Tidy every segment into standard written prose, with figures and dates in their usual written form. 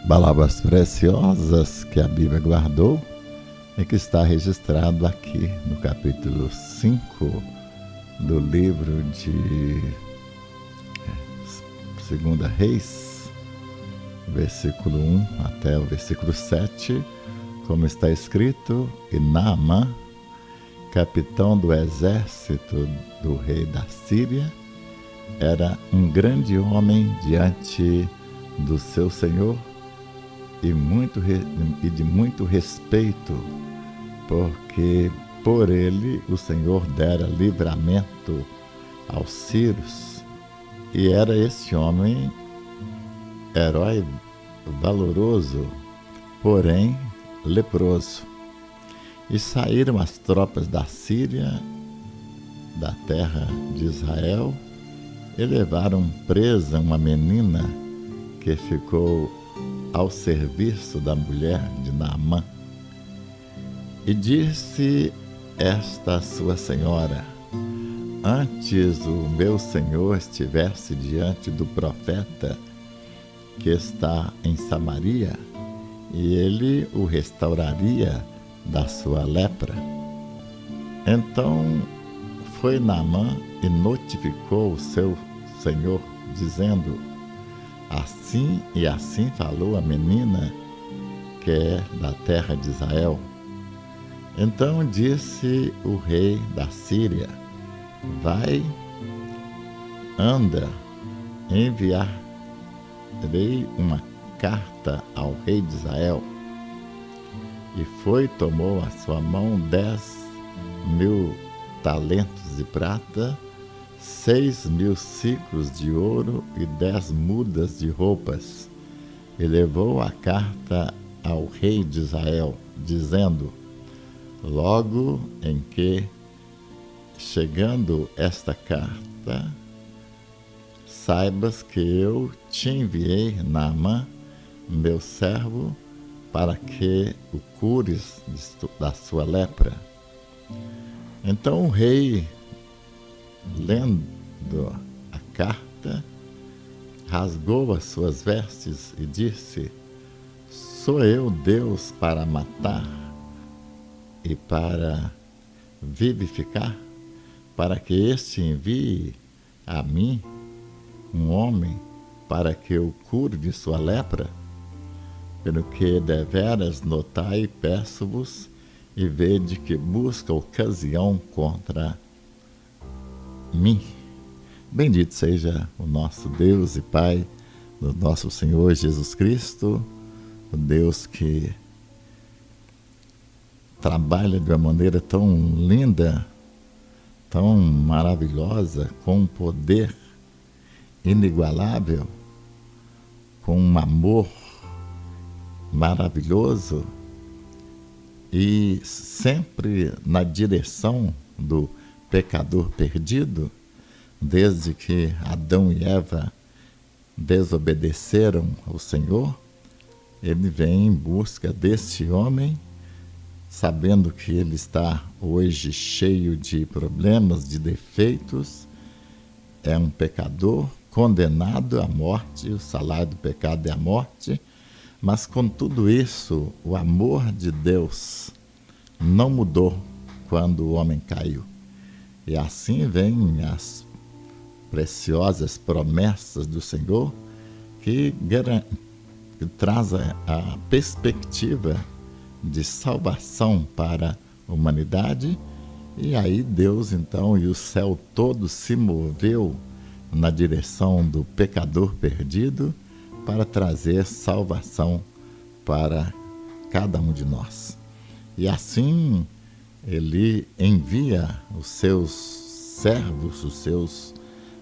Palavras preciosas que a Bíblia guardou e que está registrado aqui no capítulo 5 do livro de 2 Reis, versículo 1 até o versículo 7, como está escrito: E Naamã, capitão do exército do rei da Síria, era um grande homem diante do seu senhor e de muito respeito, porque por ele o Senhor dera livramento aos sírios. E era este homem herói valoroso, porém leproso. E saíram as tropas da Síria, da terra de Israel, e levaram presa uma menina que ficou ao serviço da mulher de Naamã. E disse esta sua senhora: Antes o meu senhor estivesse diante do profeta que está em Samaria, e ele o restauraria da sua lepra. Então foi Naamã e notificou o seu senhor, dizendo: Assim e assim falou a menina que é da terra de Israel. Então disse o rei da Síria: Vai, anda, enviarei uma carta ao rei de Israel. E foi, tomou à sua mão 10.000 talentos de prata, 6.000 ciclos de ouro e 10 mudas de roupas, e levou a carta ao rei de Israel, dizendo: Logo em que, chegando esta carta, saibas que eu te enviei, Naamã, meu servo, para que o cures da sua lepra. Então o rei, lendo a carta, rasgou as suas vestes e disse: Sou eu Deus para matar e para vivificar, para que este envie a mim um homem para que o cure de sua lepra? Pelo que deveras notai e peço-vos, e vede que busca ocasião contra mim. Bendito seja o nosso Deus e Pai do nosso Senhor Jesus Cristo, o Deus que trabalha de uma maneira tão linda, tão maravilhosa, com um poder inigualável, com um amor maravilhoso e sempre na direção do pecador perdido. Desde que Adão e Eva desobedeceram ao Senhor, ele vem em busca deste homem, sabendo que ele está hoje cheio de problemas, de defeitos, é um pecador condenado à morte, o salário do pecado é a morte, mas com tudo isso, o amor de Deus não mudou quando o homem caiu. E assim vêm as preciosas promessas do Senhor que traz a perspectiva de salvação para a humanidade. E aí Deus então e o céu todo se moveu na direção do pecador perdido para trazer salvação para cada um de nós. E assim ele envia os seus servos, os seus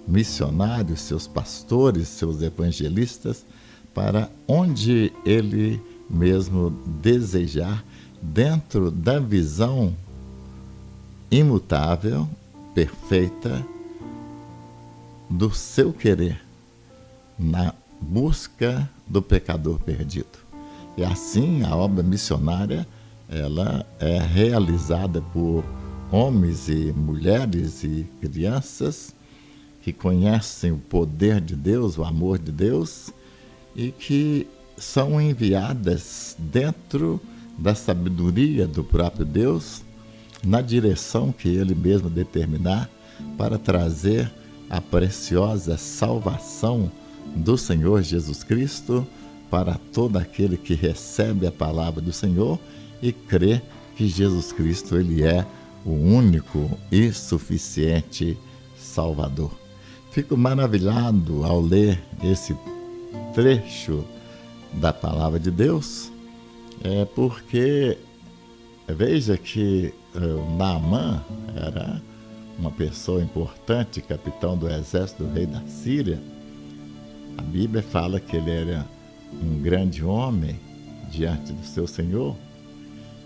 missionários, seus pastores, seus evangelistas, para onde ele mesmo desejar, dentro da visão imutável, perfeita do seu querer, na busca do pecador perdido. E assim a obra missionária, ela é realizada por homens e mulheres e crianças que conhecem o poder de Deus, o amor de Deus, e que são enviadas dentro da sabedoria do próprio Deus, na direção que Ele mesmo determinar, para trazer a preciosa salvação do Senhor Jesus Cristo para todo aquele que recebe a palavra do Senhor e crê que Jesus Cristo ele é o único e suficiente Salvador. Fico maravilhado ao ler esse trecho da palavra de Deus, porque veja que Naamã era uma pessoa importante, capitão do exército do rei da Síria. A Bíblia fala que ele era um grande homem diante do seu Senhor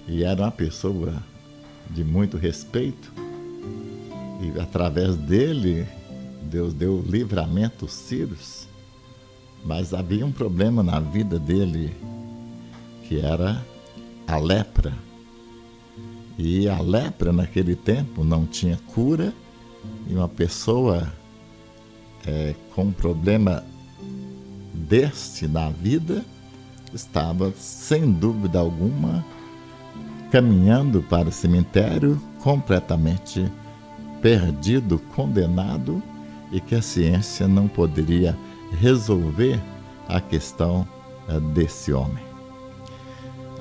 e era uma pessoa de muito respeito, e através dele Deus deu livramento aos sírios. Mas havia um problema na vida dele, que era a lepra. E a lepra naquele tempo não tinha cura, e uma pessoa com um problema deste na vida estava, sem dúvida alguma, caminhando para o cemitério completamente perdido, condenado, e que a ciência não poderia resolver a questão desse homem.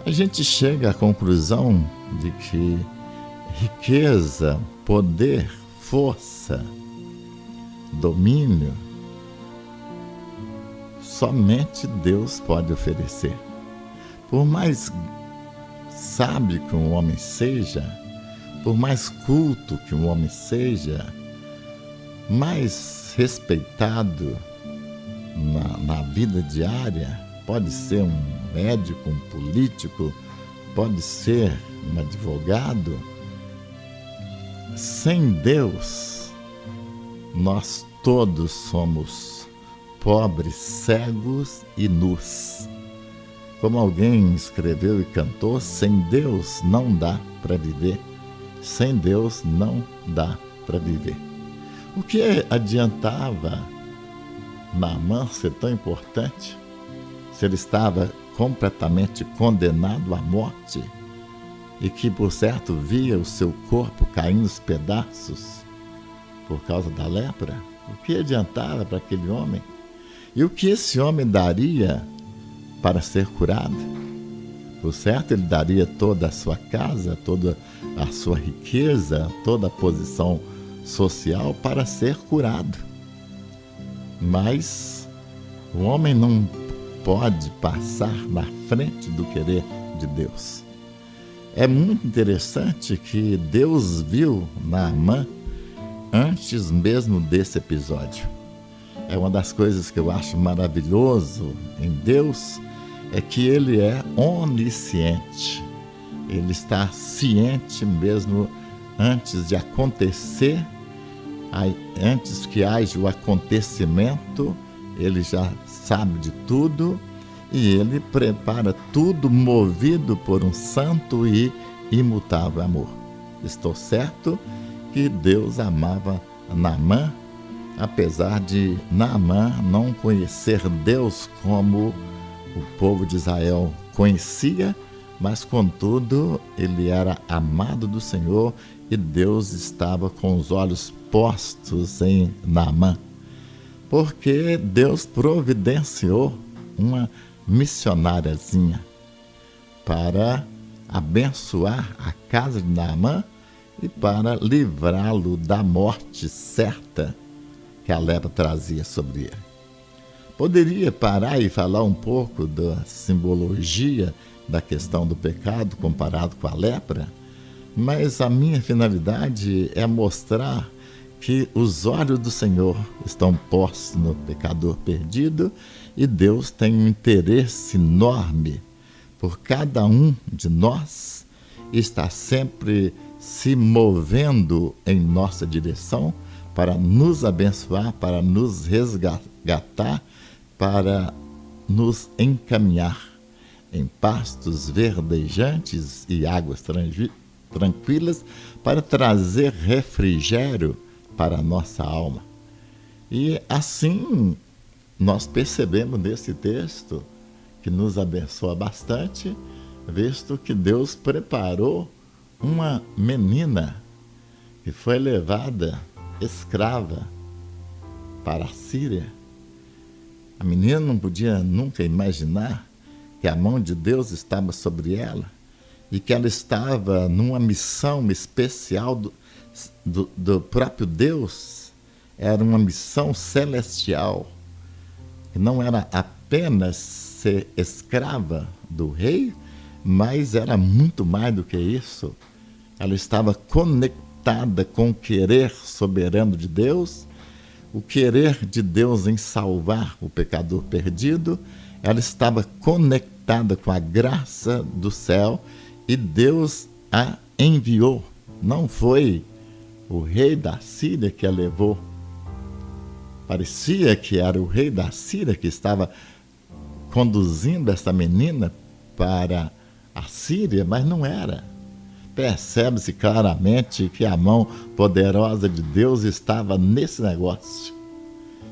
A gente chega à conclusão de que riqueza, poder, força, domínio, somente Deus pode oferecer. Por mais sábio que um homem seja, por mais culto que um homem seja, mais respeitado na vida diária, pode ser um médico, um político, pode ser um advogado, sem Deus, nós todos somos pobres, cegos e nus. Como alguém escreveu e cantou, sem Deus não dá para viver. Sem Deus não dá para viver. O que adiantava Naamã ser tão importante se ele estava completamente condenado à morte e que, por certo, via o seu corpo caindo aos pedaços por causa da lepra? O que adiantava para aquele homem? E o que esse homem daria para ser curado? Por certo, ele daria toda a sua casa, toda a sua riqueza, toda a posição social para ser curado. Mas o homem não pode passar na frente do querer de Deus. É muito interessante que Deus viu Naamã antes mesmo desse episódio. É uma das coisas que eu acho maravilhoso em Deus, é que Ele é onisciente. Ele está ciente mesmo antes de acontecer, antes que haja o acontecimento, Ele já sabe de tudo e Ele prepara tudo movido por um santo e imutável amor. Estou certo que Deus amava Naamã, apesar de Naamã não conhecer Deus como o povo de Israel conhecia, mas contudo ele era amado do Senhor e Deus estava com os olhos postos em Naamã, porque Deus providenciou uma missionáriazinha para abençoar a casa de Naamã e para livrá-lo da morte certa que a lepra trazia sobre ele. Poderia parar e falar um pouco da simbologia da questão do pecado comparado com a lepra, mas a minha finalidade é mostrar que os olhos do Senhor estão postos no pecador perdido e Deus tem um interesse enorme por cada um de nós e está sempre se movendo em nossa direção para nos abençoar, para nos resgatar, para nos encaminhar em pastos verdejantes e águas tranquilas, para trazer refrigério para a nossa alma. E assim nós percebemos nesse texto que nos abençoa bastante, visto que Deus preparou uma menina que foi levada escrava para a Síria. A menina não podia nunca imaginar que a mão de Deus estava sobre ela e que ela estava numa missão especial do próprio Deus. Era uma missão celestial, que não era apenas ser escrava do rei, mas era muito mais do que isso. Ela estava conectada com o querer soberano de Deus, o querer de Deus em salvar o pecador perdido. Ela estava conectada com a graça do céu e Deus a enviou. Não foi o rei da Síria que a levou. Parecia que era o rei da Síria que estava conduzindo essa menina para a Síria, mas não era. Percebe-se claramente que a mão poderosa de Deus estava nesse negócio.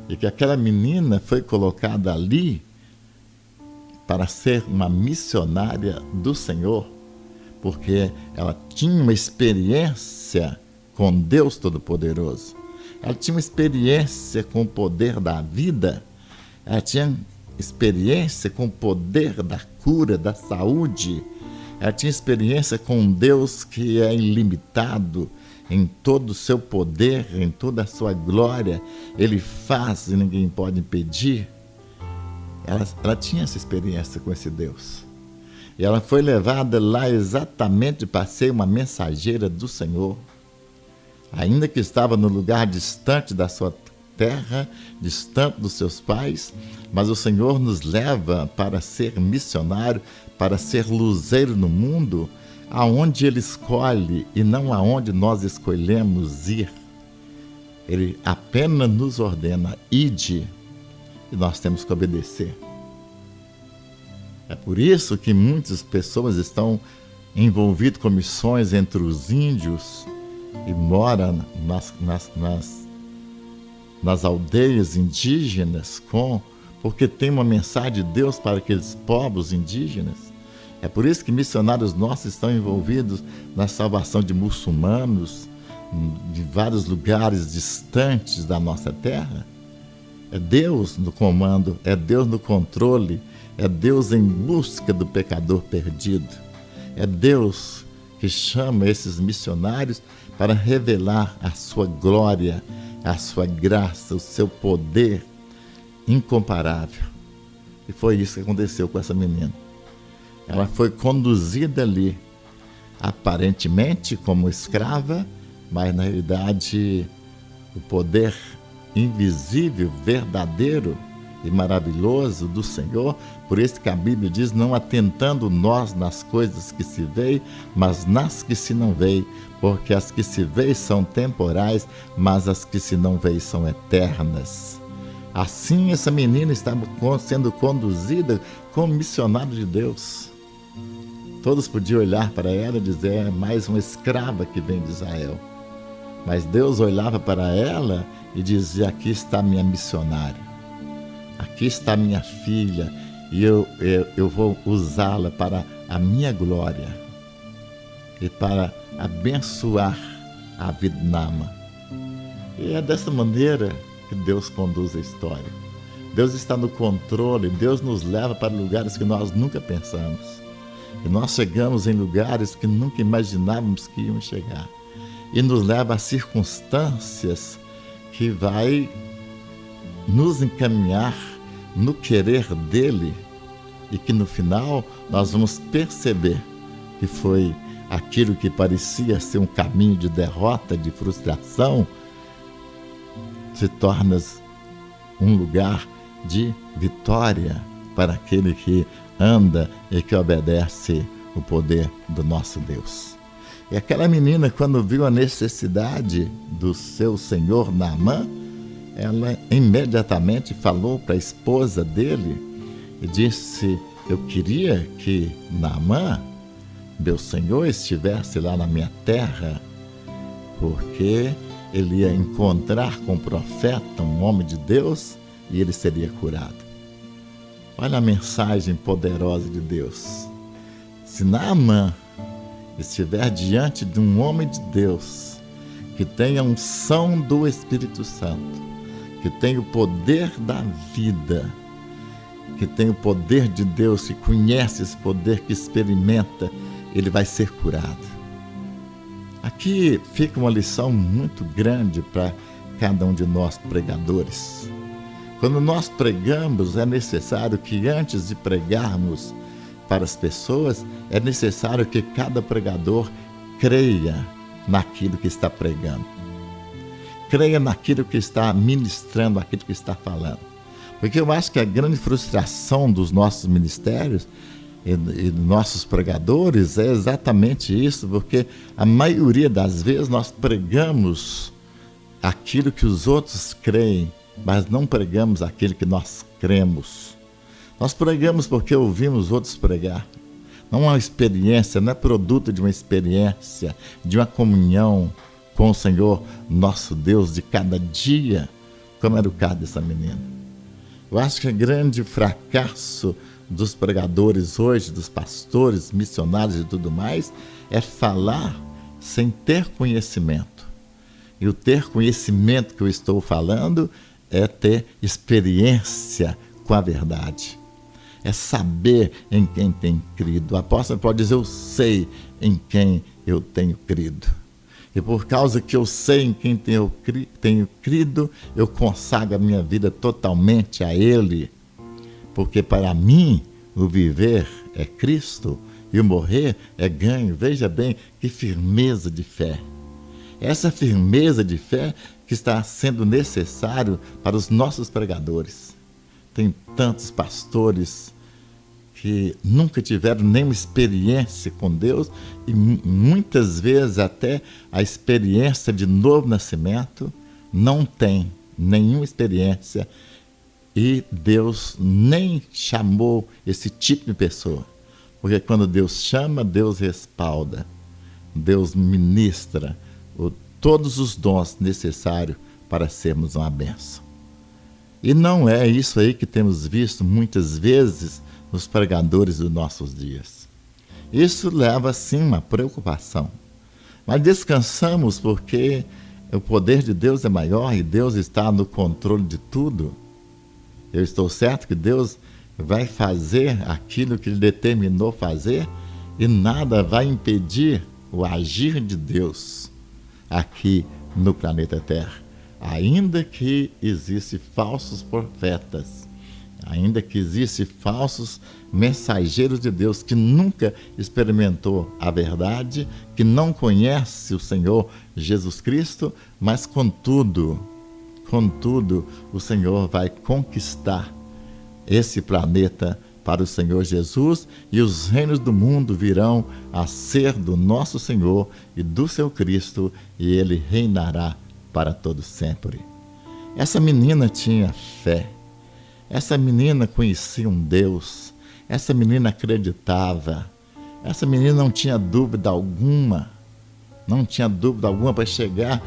E que aquela menina foi colocada ali para ser uma missionária do Senhor, porque ela tinha uma experiência com Deus Todo-Poderoso. Ela tinha uma experiência com o poder da vida. Ela tinha experiência com o poder da cura, da saúde. Ela tinha experiência com um Deus que é ilimitado em todo o seu poder, em toda a sua glória. Ele faz e ninguém pode impedir. Ela tinha essa experiência com esse Deus. E ela foi levada lá exatamente para ser uma mensageira do Senhor. Ainda que estava no lugar distante da sua terra, distante dos seus pais, mas o Senhor nos leva para ser missionário, para ser luzeiro no mundo, aonde Ele escolhe e não aonde nós escolhemos ir. Ele apenas nos ordena: ide, e nós temos que obedecer. É por isso que muitas pessoas estão envolvidas com missões entre os índios e moram nas aldeias indígenas, porque tem uma mensagem de Deus para aqueles povos indígenas. É por isso que missionários nossos estão envolvidos na salvação de muçulmanos de vários lugares distantes da nossa terra. É Deus no comando, é Deus no controle, é Deus em busca do pecador perdido. É Deus que chama esses missionários para revelar a sua glória, a sua graça, o seu poder incomparável. E foi isso que aconteceu com essa menina. Ela foi conduzida ali, aparentemente como escrava, mas na realidade o poder invisível, verdadeiro e maravilhoso do Senhor. Por isso que a Bíblia diz: não atentando nós nas coisas que se veem, mas nas que se não veem, porque as que se veem são temporais, mas as que se não veem são eternas. Assim essa menina estava sendo conduzida como missionária de Deus. Todos podiam olhar para ela e dizer: é mais uma escrava que vem de Israel. Mas Deus olhava para ela e dizia: aqui está minha missionária, aqui está minha filha, e eu vou usá-la para a minha glória e para abençoar a vida de Naamã. E é dessa maneira que Deus conduz a história. Deus está no controle, Deus nos leva para lugares que nós nunca pensamos. E nós chegamos em lugares que nunca imaginávamos que íamos chegar. E nos leva a circunstâncias que vai nos encaminhar no querer dele, e que no final nós vamos perceber que foi aquilo que parecia ser um caminho de derrota, de frustração, se torna um lugar de vitória para aquele que anda e que obedece o poder do nosso Deus. E aquela menina, quando viu a necessidade do seu senhor Naamã, ela imediatamente falou para a esposa dele e disse: eu queria que Naamã, meu senhor, estivesse lá na minha terra, porque ele ia encontrar com o profeta, um homem de Deus, e ele seria curado. Olha a mensagem poderosa de Deus. Se Naamã estiver diante de um homem de Deus que tem a unção do Espírito Santo, que tem o poder da vida, que tem o poder de Deus, que conhece esse poder, que experimenta, ele vai ser curado. Aqui fica uma lição muito grande para cada um de nós pregadores. Quando nós pregamos, é necessário que antes de pregarmos para as pessoas, é necessário que cada pregador creia naquilo que está pregando. Creia naquilo que está ministrando, naquilo que está falando. Porque eu acho que a grande frustração dos nossos ministérios e nossos pregadores é exatamente isso, porque a maioria das vezes nós pregamos aquilo que os outros creem, mas não pregamos aquilo que nós cremos. Nós pregamos porque ouvimos outros pregar. Não é uma experiência, não é produto de uma experiência, de uma comunhão com o Senhor, nosso Deus, de cada dia, como era o caso dessa menina. Eu acho que o grande fracasso dos pregadores hoje, dos pastores, missionários e tudo mais, é falar sem ter conhecimento. E o ter conhecimento que eu estou falando é ter experiência com a verdade. É saber em quem tem crido. O apóstolo pode dizer, eu sei em quem eu tenho crido. E por causa que eu sei em quem tenho crido, eu consagro a minha vida totalmente a Ele. Porque para mim, o viver é Cristo e o morrer é ganho. Veja bem que firmeza de fé. Essa firmeza de fé que está sendo necessário para os nossos pregadores. Tem tantos pastores que nunca tiveram nenhuma experiência com Deus e muitas vezes até a experiência de novo nascimento não tem nenhuma experiência e Deus nem chamou esse tipo de pessoa. Porque quando Deus chama, Deus respalda, Deus ministra todos os dons necessários para sermos uma bênção. E não é isso aí que temos visto muitas vezes nos pregadores dos nossos dias. Isso leva, sim, uma preocupação. Mas descansamos porque o poder de Deus é maior e Deus está no controle de tudo. Eu estou certo que Deus vai fazer aquilo que Ele determinou fazer e nada vai impedir o agir de Deus aqui no planeta Terra. Ainda que existem falsos profetas, ainda que existem falsos mensageiros de Deus que nunca experimentou a verdade, que não conhece o Senhor Jesus Cristo, mas contudo, o Senhor vai conquistar esse planeta para o Senhor Jesus e os reinos do mundo virão a ser do nosso Senhor e do seu Cristo e Ele reinará para todo sempre. Essa menina tinha fé. Essa menina conhecia um Deus. Essa menina acreditava. Essa menina não tinha dúvida alguma. Não tinha dúvida alguma para chegar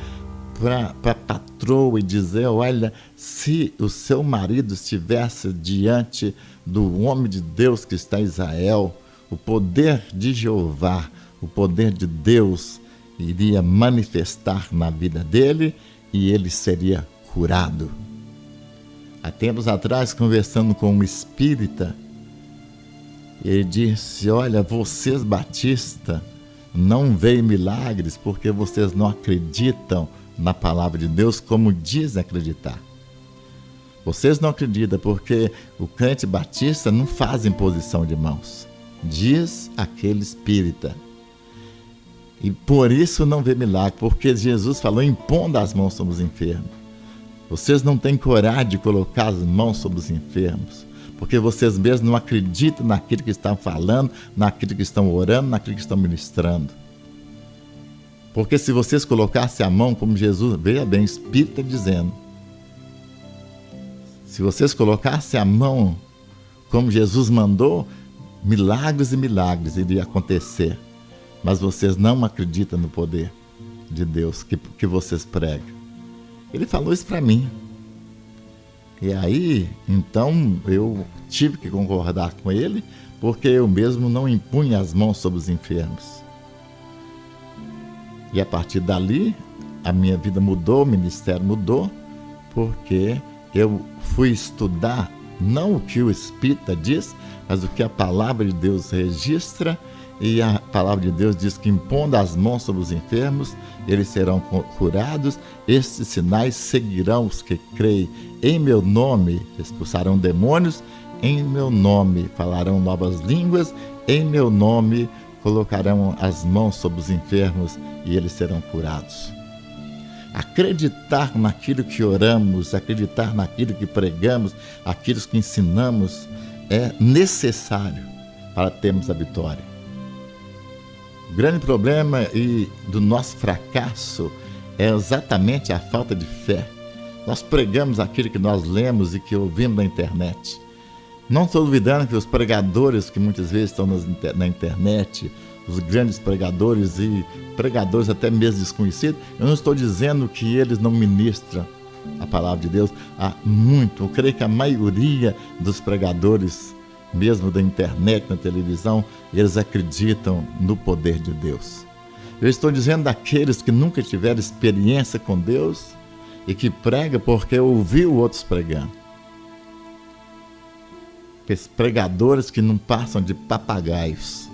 para a patroa e dizer, olha, se o seu marido estivesse diante do homem de Deus que está em Israel, o poder de Jeová, o poder de Deus iria manifestar na vida dele e ele seria curado. Há tempos atrás, conversando com um espírita, ele disse, olha, vocês batistas não veem milagres porque vocês não acreditam na palavra de Deus como dizem acreditar. Vocês não acreditam porque o crente batista não faz imposição de mãos, diz aquele espírita. E por isso não vê milagre, porque Jesus falou, impondo as mãos sobre os enfermos. Vocês não têm coragem de colocar as mãos sobre os enfermos, porque vocês mesmos não acreditam naquilo que estão falando, naquilo que estão orando, naquilo que estão ministrando. Porque se vocês colocassem a mão como Jesus, veja bem, o Espírito está dizendo, se vocês colocassem a mão como Jesus mandou, milagres e milagres iriam acontecer. Mas vocês não acreditam no poder de Deus que vocês pregam. Ele falou isso para mim. E aí, então, eu tive que concordar com ele, porque eu mesmo não impunha as mãos sobre os enfermos. E a partir dali, a minha vida mudou, o ministério mudou, porque eu fui estudar não o que o Espírita diz, mas o que a palavra de Deus registra, e a palavra de Deus diz que impondo as mãos sobre os enfermos, eles serão curados. Estes sinais seguirão os que creem em meu nome, expulsarão demônios, em meu nome falarão novas línguas, em meu nome colocarão as mãos sobre os enfermos e eles serão curados. Acreditar naquilo que oramos, acreditar naquilo que pregamos, aquilo que ensinamos, é necessário para termos a vitória. O grande problema do nosso fracasso é exatamente a falta de fé. Nós pregamos aquilo que nós lemos e que ouvimos na internet. Não estou duvidando que os pregadores que muitas vezes estão na internet, os grandes pregadores e pregadores até mesmo desconhecidos, eu não estou dizendo que eles não ministram a palavra de Deus. Há muito, eu creio que a maioria dos pregadores, mesmo da internet, na televisão, eles acreditam no poder de Deus. Eu estou dizendo daqueles que nunca tiveram experiência com Deus e que pregam porque ouviu outros pregando. Esses pregadores que não passam de papagaios,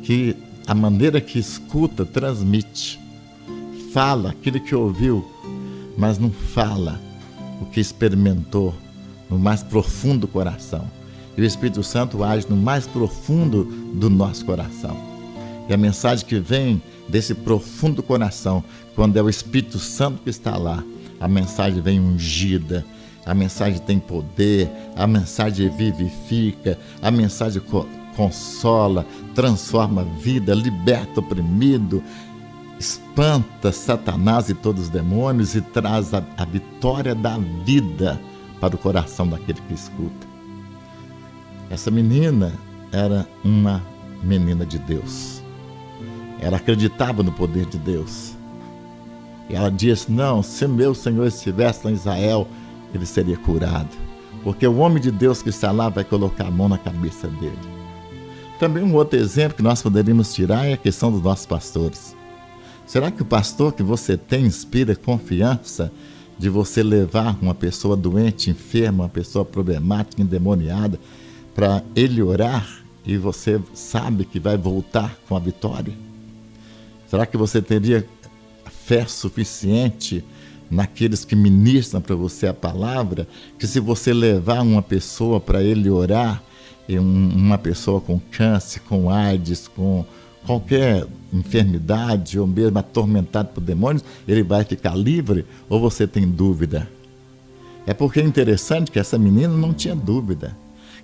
que a maneira que escuta transmite, fala aquilo que ouviu, mas não fala o que experimentou no mais profundo do coração. E o Espírito Santo age no mais profundo do nosso coração. E a mensagem que vem desse profundo coração, quando é o Espírito Santo que está lá, a mensagem vem ungida, a mensagem tem poder, a mensagem vivifica, a mensagem consola, transforma a vida, liberta o oprimido, espanta Satanás e todos os demônios e traz a vitória da vida para o coração daquele que escuta. Essa menina era uma menina de Deus. Ela acreditava no poder de Deus. E ela disse: não, se meu Senhor estivesse lá em Israel, ele seria curado. Porque o homem de Deus que está lá vai colocar a mão na cabeça dele. Também um outro exemplo que nós poderíamos tirar é a questão dos nossos pastores. Será que o pastor que você tem inspira confiança de você levar uma pessoa doente, enferma, uma pessoa problemática, endemoniada, para ele orar e você sabe que vai voltar com a vitória? Será que você teria fé suficiente naqueles que ministram para você a palavra, que se você levar uma pessoa para ele orar, uma pessoa com câncer, com AIDS, com qualquer enfermidade ou mesmo atormentado por demônios, ele vai ficar livre? Ou você tem dúvida? É porque é interessante que essa menina não tinha dúvida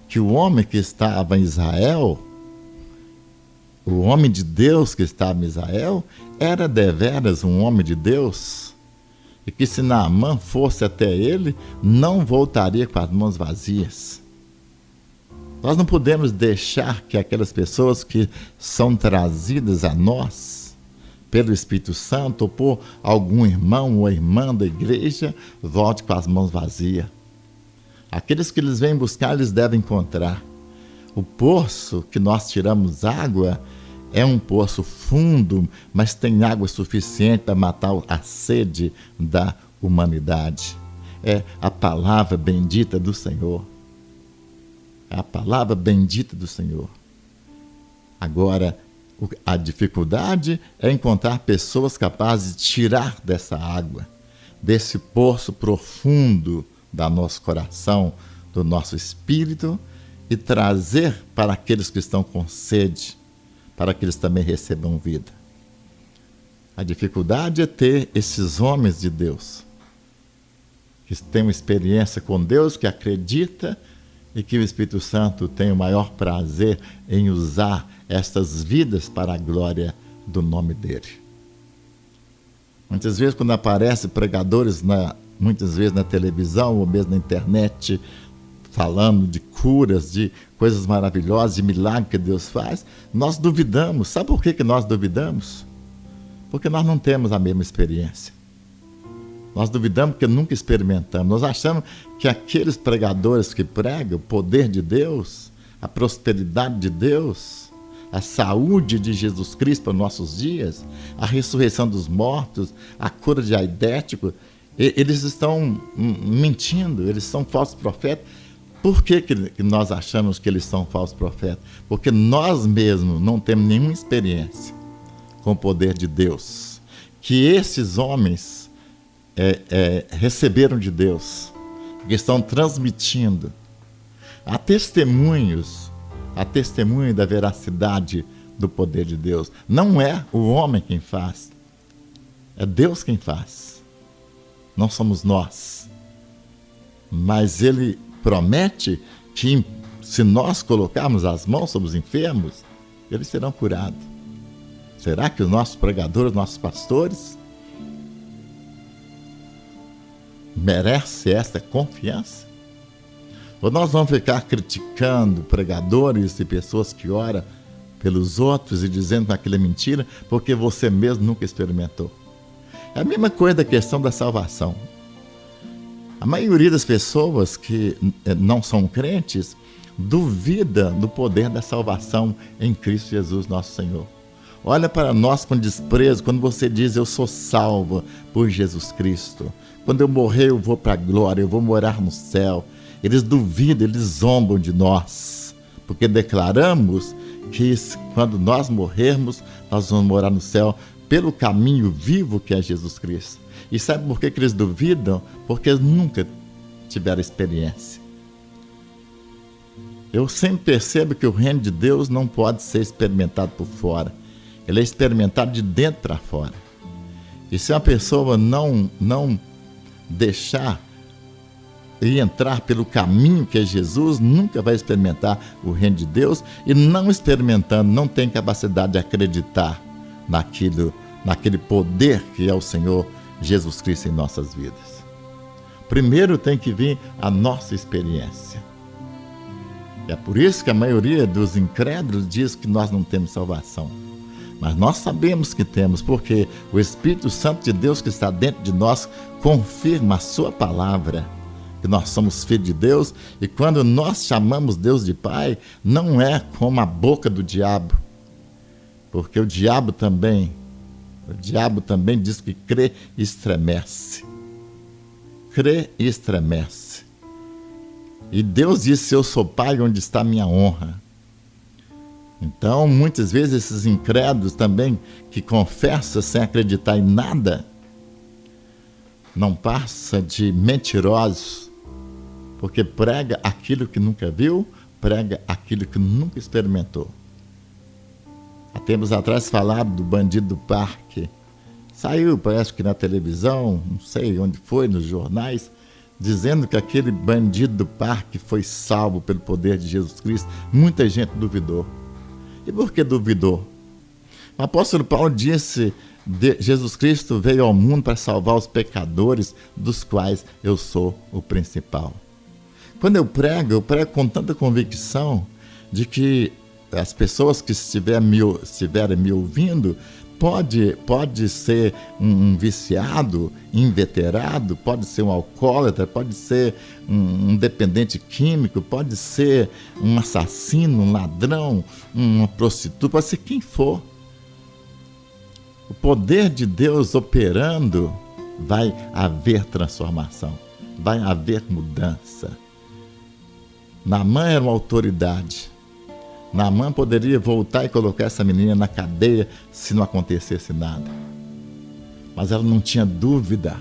que o homem que estava em Israel, o homem de Deus que estava em Israel, era deveras um homem de Deus, e que se Naamã fosse até ele, não voltaria com as mãos vazias. Nós não podemos deixar que aquelas pessoas que são trazidas a nós pelo Espírito Santo ou por algum irmão ou irmã da igreja volte com as mãos vazias. Aqueles que eles vêm buscar, eles devem encontrar. O poço que nós tiramos água é um poço fundo, mas tem água suficiente para matar a sede da humanidade. É a palavra bendita do Senhor. É a palavra bendita do Senhor. Agora, a dificuldade é encontrar pessoas capazes de tirar dessa água, desse poço profundo do nosso coração, do nosso espírito, e trazer para aqueles que estão com sede, para que eles também recebam vida. A dificuldade é ter esses homens de Deus, que têm uma experiência com Deus, que acredita e que o Espírito Santo tem o maior prazer em usar estas vidas para a glória do nome dele. Muitas vezes, quando aparecem pregadores, muitas vezes na televisão ou mesmo na internet, falando de curas, de coisas maravilhosas, de milagres que Deus faz, nós duvidamos. Sabe por que nós duvidamos? Porque nós não temos a mesma experiência. Nós duvidamos porque nunca experimentamos. Nós achamos que aqueles pregadores que pregam o poder de Deus, a prosperidade de Deus, a saúde de Jesus Cristo para os nossos dias, a ressurreição dos mortos, a cura de aidético, eles estão mentindo, eles são falsos profetas. Por que nós achamos que eles são falsos profetas? Porque nós mesmos não temos nenhuma experiência com o poder de Deus, que esses homens receberam de Deus, que estão transmitindo. Há testemunho da veracidade do poder de Deus. Não é o homem quem faz, é Deus quem faz. Não somos nós. Mas ele promete que se nós colocarmos as mãos sobre os enfermos, eles serão curados. Será que os nossos pregadores, nossos pastores, merecem essa confiança? Ou nós vamos ficar criticando pregadores e pessoas que oram pelos outros e dizendo que aquilo é mentira, porque você mesmo nunca experimentou? É a mesma coisa da questão da salvação. A maioria das pessoas que não são crentes duvida do poder da salvação em Cristo Jesus, nosso Senhor. Olha para nós com desprezo quando você diz: eu sou salvo por Jesus Cristo. Quando eu morrer, eu vou para a glória, eu vou morar no céu. Eles duvidam, eles zombam de nós, porque declaramos que quando nós morrermos, nós vamos morar no céu pelo caminho vivo que é Jesus Cristo. E sabe por que eles duvidam? Porque eles nunca tiveram experiência. Eu sempre percebo que o reino de Deus não pode ser experimentado por fora. Ele é experimentado de dentro para fora. E se a pessoa não deixar e entrar pelo caminho que é Jesus, nunca vai experimentar o reino de Deus, e não experimentando, não tem capacidade de acreditar naquele poder que é o Senhor Jesus Cristo em nossas vidas. Primeiro tem que vir a nossa experiência. É por isso que a maioria dos incrédulos diz que nós não temos salvação. Mas nós sabemos que temos, porque o Espírito Santo de Deus que está dentro de nós confirma a sua palavra, que nós somos filhos de Deus. E quando nós chamamos Deus de Pai, não é como a boca do diabo, porque o diabo também diz que crê e estremece. Crê e estremece. E Deus disse: eu sou Pai, onde está a minha honra. Então, muitas vezes, esses incrédulos também, que confessam sem acreditar em nada, não passa de mentirosos, porque prega aquilo que nunca viu, prega aquilo que nunca experimentou. Há tempos atrás falaram do bandido do parque. Saiu, parece que na televisão, não sei onde foi, nos jornais, dizendo que aquele bandido do parque foi salvo pelo poder de Jesus Cristo. Muita gente duvidou. E por que duvidou? O apóstolo Paulo disse: Jesus Cristo veio ao mundo para salvar os pecadores, dos quais eu sou o principal. Quando eu prego com tanta convicção de que as pessoas que estiverem me ouvindo, pode ser um viciado, inveterado, pode ser um alcoólatra, pode ser um dependente químico, pode ser um assassino, um ladrão, uma prostituta, pode ser quem for. O poder de Deus operando, vai haver transformação, vai haver mudança. Naamã era uma autoridade. Naamã poderia voltar e colocar essa menina na cadeia se não acontecesse nada. Mas ela não tinha dúvida.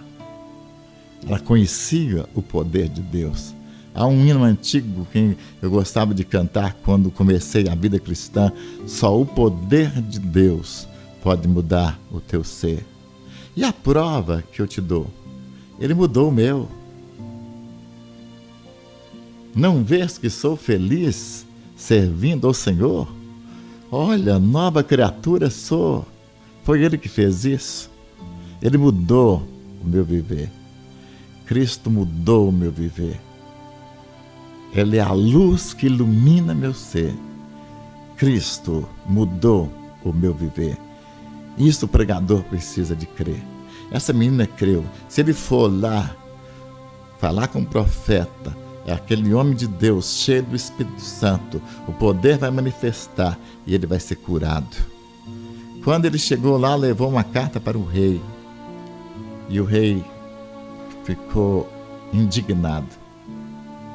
Ela conhecia o poder de Deus. Há um hino antigo que eu gostava de cantar quando comecei a vida cristã: só o poder de Deus pode mudar o teu ser. E a prova que eu te dou? Ele mudou o meu. Não vês que sou feliz servindo ao Senhor? Olha, nova criatura sou. Foi Ele que fez isso. Ele mudou o meu viver. Cristo mudou o meu viver. Ele é a luz que ilumina meu ser. Cristo mudou o meu viver. Isso o pregador precisa de crer. Essa menina creu. Se ele for lá falar com o profeta, é aquele homem de Deus cheio do Espírito Santo, o poder vai manifestar e ele vai ser curado. Quando ele chegou lá, levou uma carta para o rei. E o rei ficou indignado,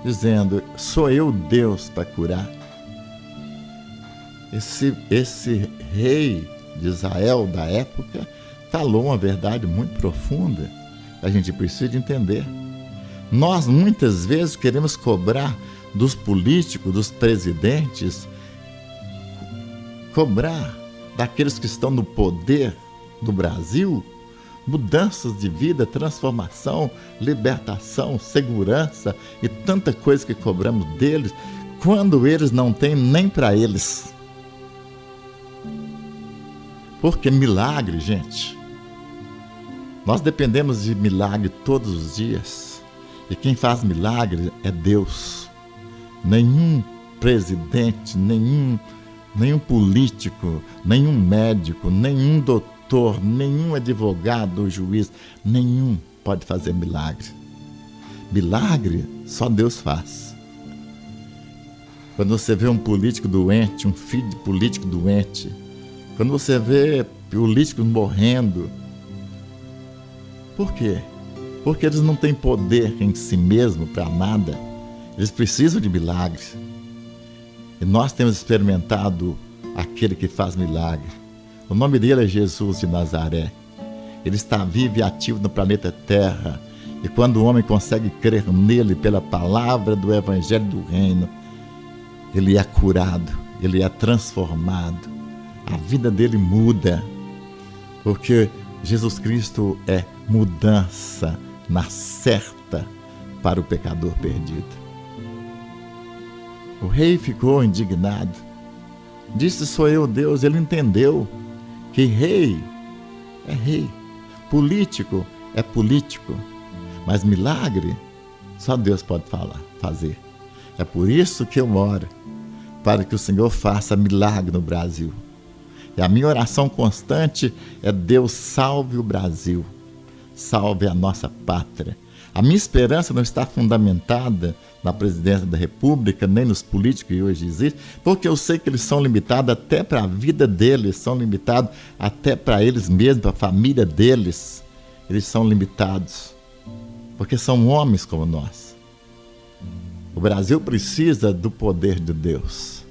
dizendo: sou eu Deus para curar? Esse rei de Israel da época falou uma verdade muito profunda. A gente precisa entender. Nós muitas vezes queremos cobrar dos políticos, dos presidentes, cobrar daqueles que estão no poder do Brasil, mudanças de vida, transformação, libertação, segurança e tanta coisa que cobramos deles, quando eles não têm nem para eles. Porque milagre, gente, nós dependemos de milagre todos os dias. E quem faz milagre é Deus. Nenhum presidente, nenhum político, nenhum médico, nenhum doutor, nenhum advogado ou juiz, nenhum pode fazer milagre. Milagre só Deus faz. Quando você vê um político doente, um filho de político doente, quando você vê políticos morrendo, por quê? Porque eles não têm poder em si mesmo para nada. Eles precisam de milagres. E nós temos experimentado aquele que faz milagre. O nome dele é Jesus de Nazaré. Ele está vivo e ativo no planeta Terra. E quando o homem consegue crer nele pela palavra do Evangelho do Reino, ele é curado, ele é transformado. A vida dele muda. Porque Jesus Cristo é mudança na certa para o pecador perdido. O rei ficou indignado. Disse: sou eu Deus. Ele entendeu que rei é rei, político é político, mas milagre só Deus pode fazer. É por isso que eu oro, para que o Senhor faça milagre no Brasil. E a minha oração constante é: Deus salve o Brasil, salve a nossa pátria. A minha esperança não está fundamentada na presidência da República, nem nos políticos que hoje existem, porque eu sei que eles são limitados até para a vida deles, são limitados até para eles mesmos, para a família deles. Eles são limitados, porque são homens como nós. O Brasil precisa do poder de Deus,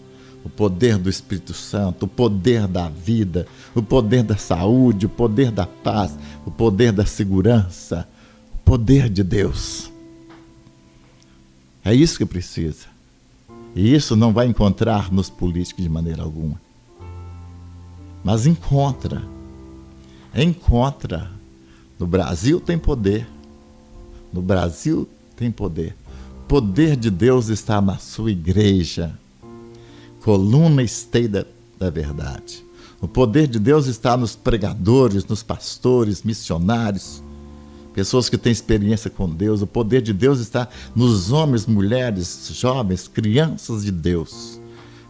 o poder do Espírito Santo, o poder da vida, o poder da saúde, o poder da paz, o poder da segurança, o poder de Deus. É isso que precisa. E isso não vai encontrar nos políticos de maneira alguma. Mas encontra. No Brasil tem poder. No Brasil tem poder. O poder de Deus está na sua igreja. Coluna esteira da verdade. O poder de Deus está nos pregadores, nos pastores, missionários, pessoas que têm experiência com Deus. O poder de Deus está nos homens, mulheres, jovens, crianças de Deus.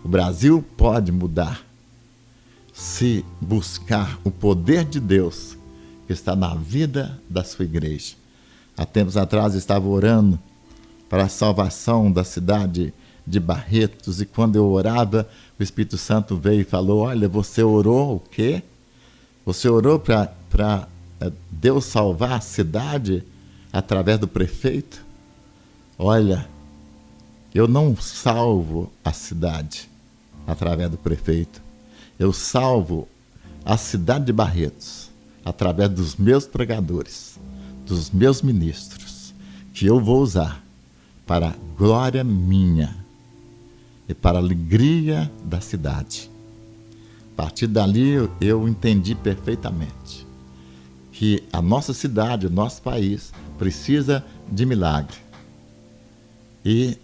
O Brasil pode mudar se buscar o poder de Deus que está na vida da sua igreja. Há tempos atrás eu estava orando para a salvação da cidade de Barretos, e quando eu orava, o Espírito Santo veio e falou: olha, você orou o quê? Você orou para Deus salvar a cidade através do prefeito? Olha, eu não salvo a cidade através do prefeito. Eu salvo a cidade de Barretos através dos meus pregadores, dos meus ministros, que eu vou usar para a glória minha e para a alegria da cidade. A partir dali eu entendi perfeitamente que a nossa cidade, o nosso país, precisa de milagre. E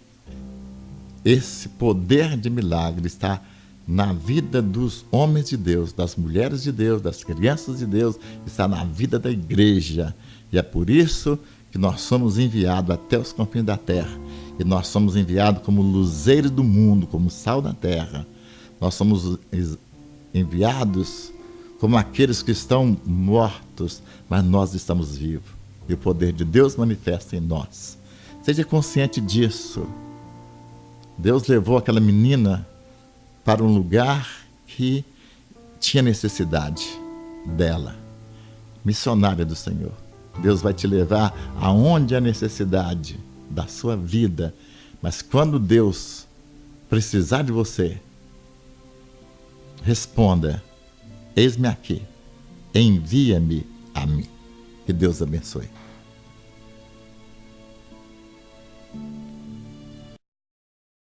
esse poder de milagre está na vida dos homens de Deus, das mulheres de Deus, das crianças de Deus, está na vida da igreja. E é por isso que nós somos enviados até os confins da terra. E nós somos enviados como luzeiros do mundo, como sal da terra. Nós somos enviados como aqueles que estão mortos, mas nós estamos vivos. E o poder de Deus manifesta em nós. Seja consciente disso. Deus levou aquela menina para um lugar que tinha necessidade dela. Missionária do Senhor. Deus vai te levar aonde há necessidade da sua vida. Mas quando Deus precisar de você, responda: eis-me aqui, envia-me a mim. Que Deus abençoe.